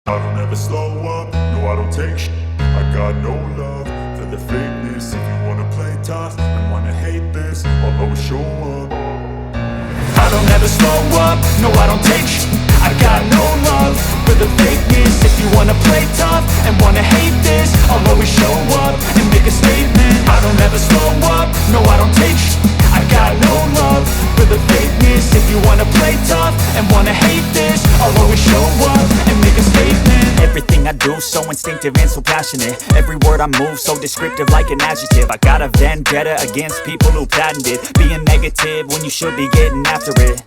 I don't ever slow up, no I don't take shit. I got no love for the fakeness. If you wanna play tough and wanna hate this, I'll always show up. I don't ever slow up, no I don't take shit. I got no love for the fakeness. If you wanna play tough and wanna hate this, I'll always show up and make a statement. I don't ever slow up, no I don't take shit. I got no love for the fakeness. If you wanna play tough and wanna hate this, I'll always show up and make a statement. Everything I do so instinctive and so passionate. Every word I move so descriptive like an adjective. I got a vendetta against people who patented being negative when you should be getting after it.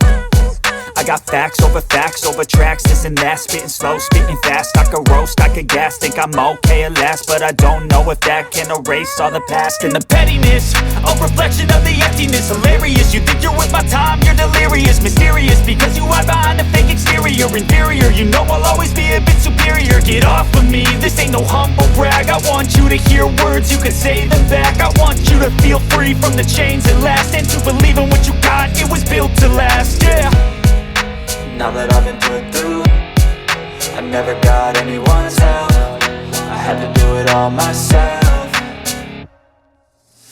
I got facts over tracks, this and that. Spitting slow, spitting fast. I could roast, I could gas. Think I'm okay at last, but I don't know if that can erase all the past. And the pettiness, a reflection of the emptiness. Hilarious, you think you're with my time, you're delirious. Mysterious, because you hide behind a fake exterior. Inferior, you know I'll always be a bit superior. Get off of me, this ain't no humble brag. I want you to hear words, you can say them back. I want you to feel free from the chains that last, and to believe in what you got, it was built to last, yeah. Now that I've been put through, I never got anyone's help. I had to do it all myself.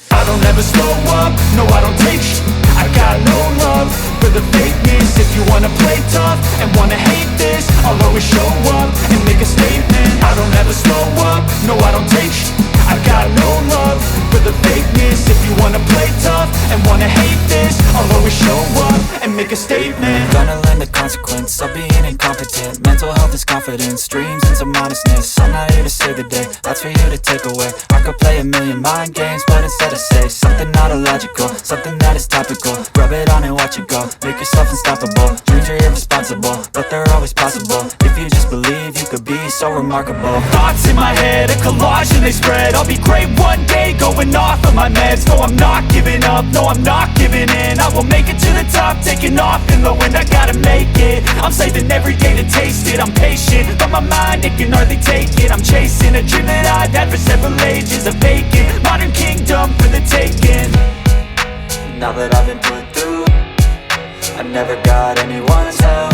I don't ever slow up, no I don't take shit. I got no love for the fakeness. If you wanna play tough and wanna hate this, I'll always show up and make a statement. I don't ever slow up, no I don't take shit. I got no love for the fakeness. If you wanna play tough and wanna hate this, I'll always show up and make a statement. Gonna learn the consequence of being incompetent. Mental health is confidence, dreams and some honestness. I'm not here to save the day, that's for you to take away. I could play a million mind games, but instead I say something not illogical, something that is topical. Rub it on and watch it go, make yourself unstoppable. Dreams are irresponsible, but they're always possible. If you just believe, you could be so remarkable. Thoughts in my head, a collage and they spread. I'll be great one day, going off of my meds. No, I'm not giving up, no, I'm not giving in. I will make it to the top, taking off in the wind. I gotta make it, I'm saving every day to taste it. I'm patient, but my mind, it can hardly take it. I'm chasing a dream that I've had for several ages. A vacant, modern kingdom for the taking. Now that I've been put through, I never got anyone's help.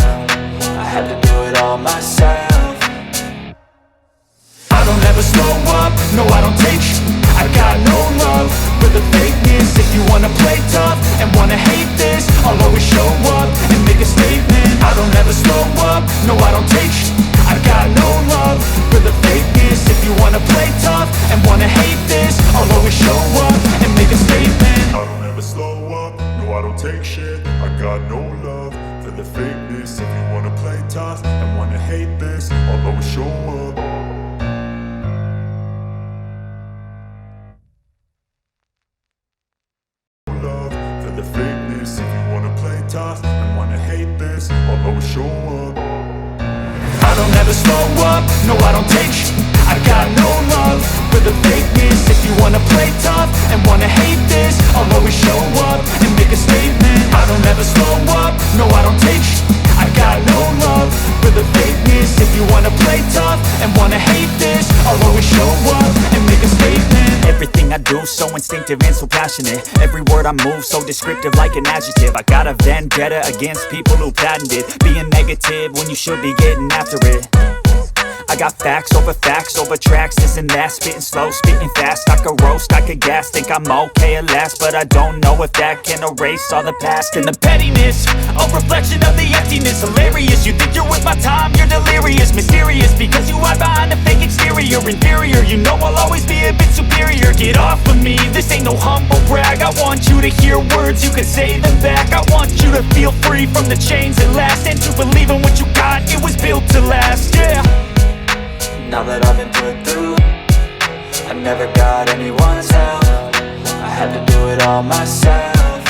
I had to do it all myself. I don't ever slow up, no I don't take shit. I got no love for the fakeness. If you wanna play tough and wanna hate this, I'll always show up and make a statement. I don't ever slow up, no I don't take shit. I got no love for the fakeness. If you wanna play tough and wanna hate this, I'll always show up and make a statement. I don't ever slow up, no I don't take shit. I got no love for the fakeness. If you wanna play tough and wanna hate this, I'll always show up. The fakeness. If you wanna play tough and wanna hate this, I'll always show up. I don't ever slow up, no I don't take shit. I got no love for the fakeness. If you wanna play tough and wanna hate this, I'll always show up and make a statement. I don't ever slow up, no I don't take shit. I got no love for the fakeness. If you wanna play tough and wanna hate this, I'll always show up and make a statement. Everything I do so instinctive and so passionate. Every word I move so descriptive like an adjective. I got a vendetta against people who patented being negative when you should be getting after it. I got facts over tracks, this and that. Spitting slow, spitting fast. I could roast, I could gas. Think I'm okay at last, but I don't know if that can erase all the past. And the pettiness, a reflection of the emptiness. Hilarious, you think you're with my time, you're delirious. Mysterious, because you hide behind a fake exterior. Inferior, you know I'll always be a bit superior. Get off of me, this ain't no humble brag. I want you to hear words, you can say them back. I want you to feel free from the chains that last, and to believe in what you got, it was built to last, yeah. Now that I've been put through, I never got anyone's help. I had to do it all myself.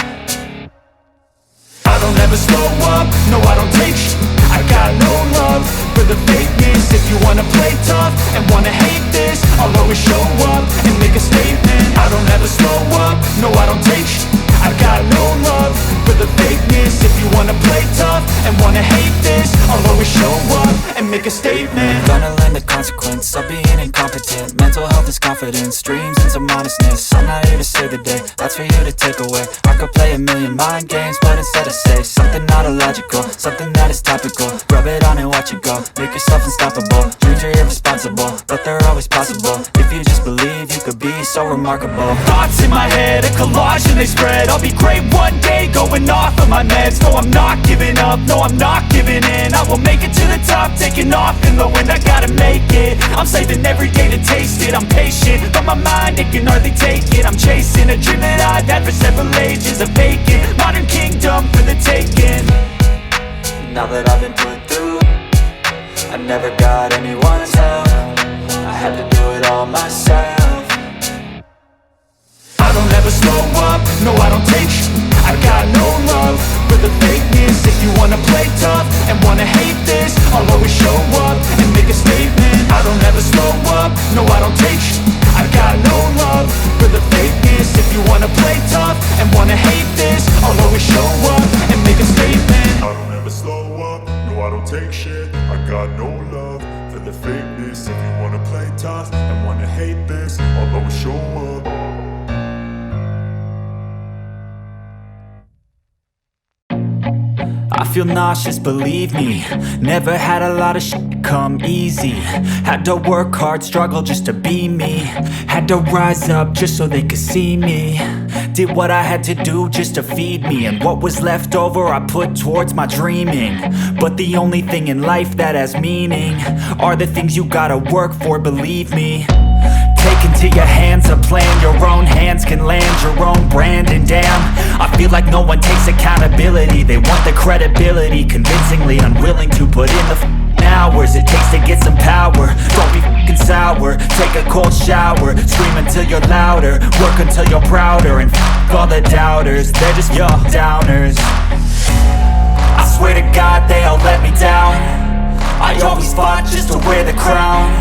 I don't ever slow up, no I don't take shit. I got no love for the fakeness. If you wanna play tough and wanna hate this, I'll always show up and make a statement. I don't ever slow up, no I don't take shit. I got no love for the fakeness. If you wanna play tough and wanna hate this, I'll always show up and make a statement. Gonna learn the consequence of being incompetent. Mental health is confidence, dreams and some honestness. I'm not here to save the day, that's for you to take away. I could play a million mind games, but instead I say something not illogical, something that is topical. Rub it on and watch it go, make yourself unstoppable. Dreams are irresponsible, but they're always possible. If you just believe, you could be so remarkable. Thoughts in my head, a collage and they spread. I'll be great one day, going off of my meds. No, I'm not giving up, no, I'm not giving in. I will make it to the top, taking off in the wind. I gotta make it, I'm saving every day to taste it. I'm patient, but my mind, it can hardly take it. I'm chasing a dream that I've had for several ages. A vacant, modern kingdom for the taking. Now that I've been put through, I never got anyone's help. I had to do it all myself. I don't ever slow up, no I don't take sh**. I got no love for the fakeness. If you wanna play tough and wanna hate this, I'll always show up and make a statement. I don't ever slow up, no I don't take sh**. I got no love for the fakeness. If you wanna play tough and wanna hate this, I'll always show up and make a statement. I don't ever slow up, no I don't take shit. I got no love for the fakeness. If you wanna play tough and wanna hate this, I'll always show up. I feel nauseous, believe me. Never had a lot of shit come easy. Had to work hard, struggle just to be me. Had to rise up just so they could see me. Did what I had to do just to feed me, and what was left over I put towards my dreaming. But the only thing in life that has meaning are the things you gotta work for, believe me. Take into your hands a plan, your own hands can land your own brand. And damn, I feel like no one takes accountability. They want the credibility, convincingly unwilling to put in the hours it takes to get some power. Don't be f***ing sour, take a cold shower. Scream until you're louder, work until you're prouder. And f*** all the doubters, they're just your downers. I swear to God they all let me down. I always fought just to wear the crown.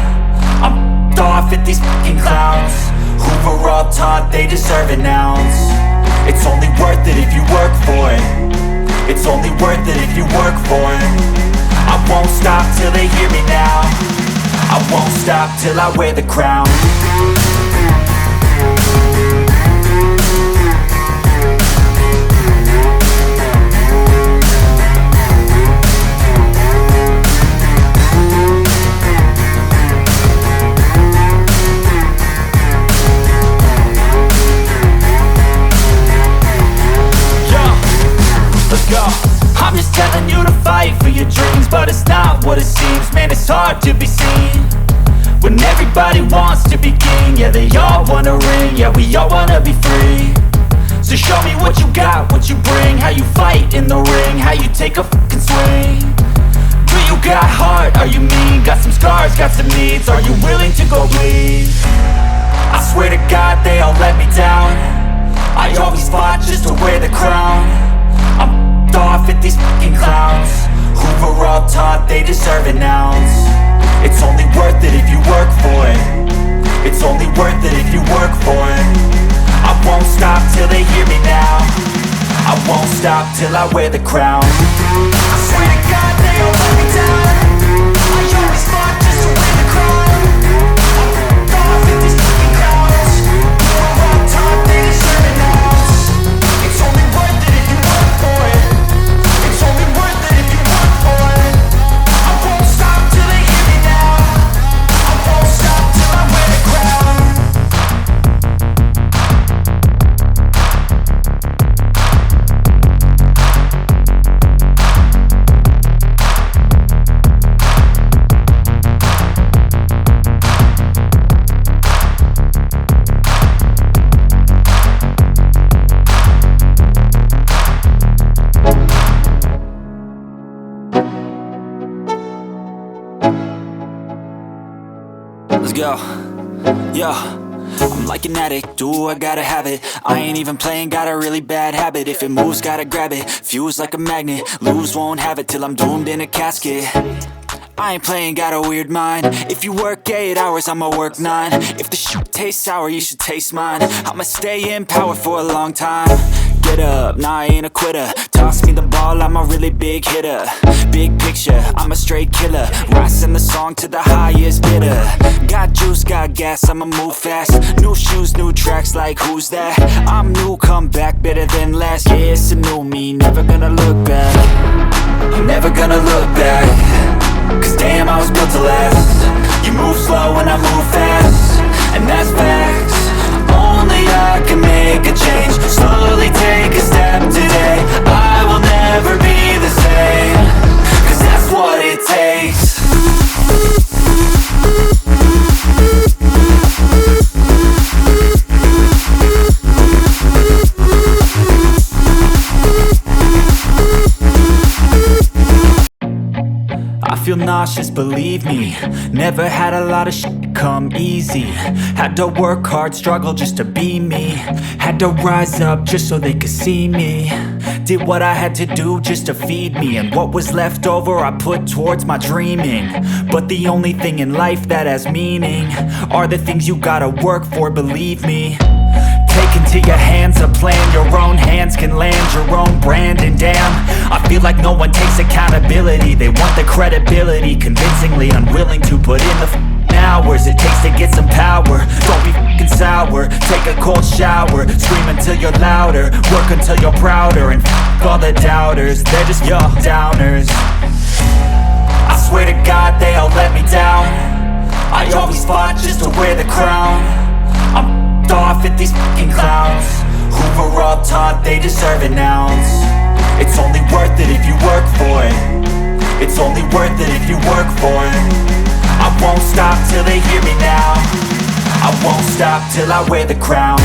I'm off at these fucking clowns who were all taught they deserve an ounce. It's only worth it if you work for it. It's only worth it if you work for it. I won't stop till they hear me now. I won't stop till I wear the crown. I'm just telling you to fight for your dreams, but it's not what it seems. Man, it's hard to be seen when everybody wants to be king. Yeah, they all wanna ring, yeah, we all wanna be free. So show me what you got, what you bring, how you fight in the ring, how you take a fucking swing. Do you got heart, are you mean? Got some scars, got some needs, are you willing to go bleed? I swear to God they all let me down. I always fought just to wear the crown. I'm off at these fucking clowns who were all taught they deserve an ounce. It's only worth it if you work for it. It's only worth it if you work for it. I won't stop till they hear me now. I won't stop till I wear the crown. I swear to God they all let me down. I always fought just to wear the crown. I'm off at these fucking clowns who were all taught they deserve an ounce. It's only worth it if you work for it. It's only worth it if you work for it. I won't stop till they hear me now. I won't stop till I wear the crown. Let's go. Yo, I'm like an addict, do I gotta have it. I ain't even playing, got a really bad habit. If it moves, gotta grab it, fuse like a magnet. Lose, won't have it till I'm doomed in a casket. I ain't playing, got a weird mind. If you work 8 hours, I'ma work 9. If the shit tastes sour, you should taste mine. I'ma stay in power for a long time. Get up, nah, I ain't a quitter. Toss me the ball, I'm a really big hitter. Big picture, I'm a straight killer. Rising the song to the highest bidder. Got juice, got gas, I'ma move fast. New shoes, new tracks, like who's that? I'm new, come back, better than last. Yeah, it's a new me, never gonna look back. I'm never gonna look back. Cause damn, I was built to last. You move slow and I move fast, and that's facts. Only I can make a change. Slowly take a step today. I will never be the same. Cause that's what it takes. I feel nauseous, believe me. Never had a lot of shit come easy. Had to work hard, struggle just to be me. Had to rise up just so they could see me. Did what I had to do just to feed me, and what was left over I put towards my dreaming. But the only thing in life that has meaning are the things you gotta work for, believe me. Take into your hands a plan. Your own hands can land your own brand. And damn, I feel like no one takes accountability. They want the credibility, convincingly unwilling to put in the hours it takes to get some power. Don't be f***ing sour. Take a cold shower. Scream until you're louder. Work until you're prouder. And f*** all the doubters, they're just your downers. I swear to God they all let me down. I always fought just to wear the crown. I'm off at these fucking clowns who were all taught they deserve an ounce. It's only worth it if you work for it. It's only worth it if you work for it. I won't stop till they hear me now. I won't stop till I wear the crown.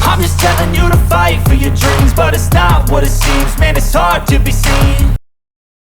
I'm just telling you to fight for your dreams, but it's not what it seems. Man, it's hard to be seen